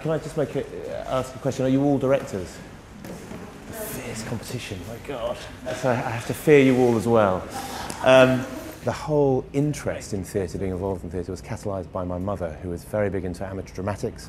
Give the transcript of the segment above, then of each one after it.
Can I just ask a question? Are you all directors? The fierce competition, my God. So I have to fear you all as well. The whole interest in theatre, being involved in theatre, was catalysed by my mother, who was very big into amateur dramatics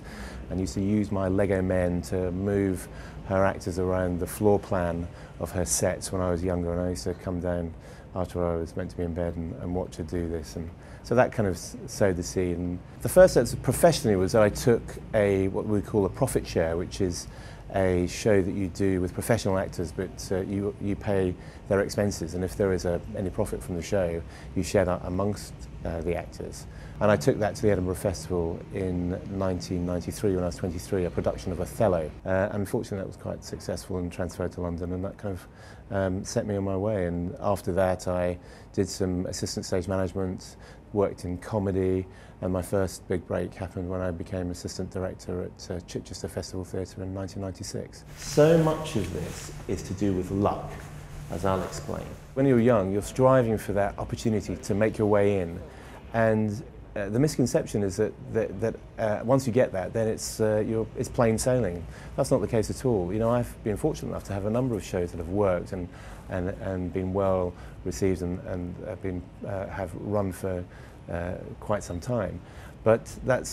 and used to use my Lego men to move her actors around the floor plan of her sets when I was younger, and I used to come down after I was meant to be in bed and watch her do this. And so that kind of sowed the seed. And the first sense professionally was that I took what we call a profit share, which is a show that you do with professional actors, but you pay their expenses, and if there is any profit from the show, you share that amongst the actors. And I took that to the Edinburgh Festival in 1993 when I was 23, a production of Othello. Unfortunately, that was quite successful and transferred to London, and that kind of set me on my way. And after that, I did some assistant stage management, worked in comedy, and my first big break happened when I became assistant director at Chichester Festival Theatre in 1996. So much of this is to do with luck, as I'll explain. When you're young, you're striving for that opportunity to make your way in, and the misconception is that once you get that, then it's plain sailing. That's not the case at all. You know, I've been fortunate enough to have a number of shows that have worked and been well received and have run for quite some time. But that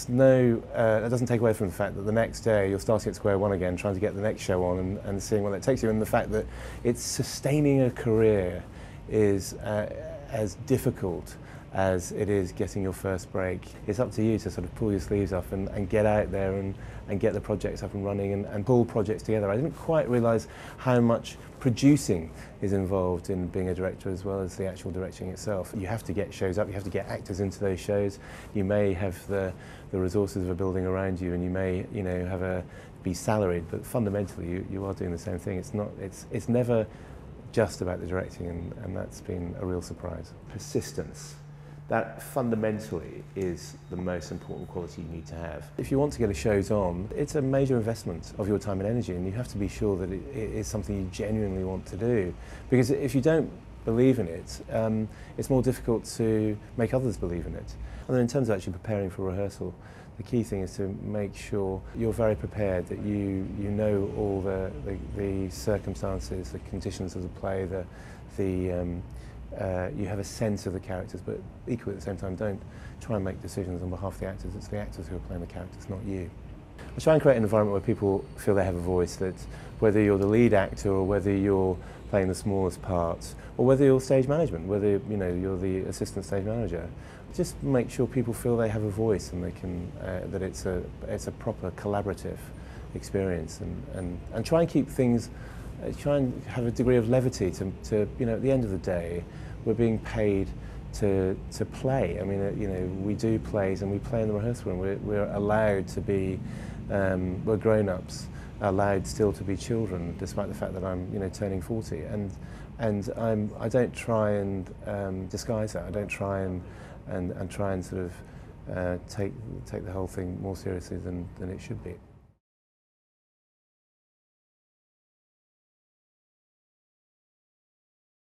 doesn't take away from the fact that the next day you're starting at square one again, trying to get the next show on and seeing where that takes you, and the fact that it's sustaining a career is as difficult as it is getting your first break. It's up to you to sort of pull your sleeves up and get out there and get the projects up and running and pull projects together. I didn't quite realise how much producing is involved in being a director as well as the actual directing itself. You have to get shows up, you have to get actors into those shows. You may have the resources of a building around you, and you may, you know, be salaried, but fundamentally you are doing the same thing. It's never just about the directing, and that's been a real surprise. Persistence. That fundamentally is the most important quality you need to have. If you want to get a shows on, it's a major investment of your time and energy, and you have to be sure that it is something you genuinely want to do. Because if you don't believe in it, it's more difficult to make others believe in it. And then in terms of actually preparing for rehearsal, the key thing is to make sure you're very prepared, that you know all the circumstances, the conditions of the play, you have a sense of the characters, but equally at the same time don't try and make decisions on behalf of the actors. It's the actors who are playing the characters, not you. I try and create an environment where people feel they have a voice, that whether you're the lead actor or whether you're playing the smallest parts, or whether you're stage management, whether you're the assistant stage manager, just make sure people feel they have a voice and they can that it's a proper collaborative experience, and try and keep things. Try and have a degree of levity to at the end of the day, we're being paid to play. I mean, we do plays and we play in the rehearsal room. We're allowed to be, we're grown-ups, allowed still to be children, despite the fact that I'm turning 40. And I don't try and disguise that. I don't try and try and sort of take the whole thing more seriously than it should be.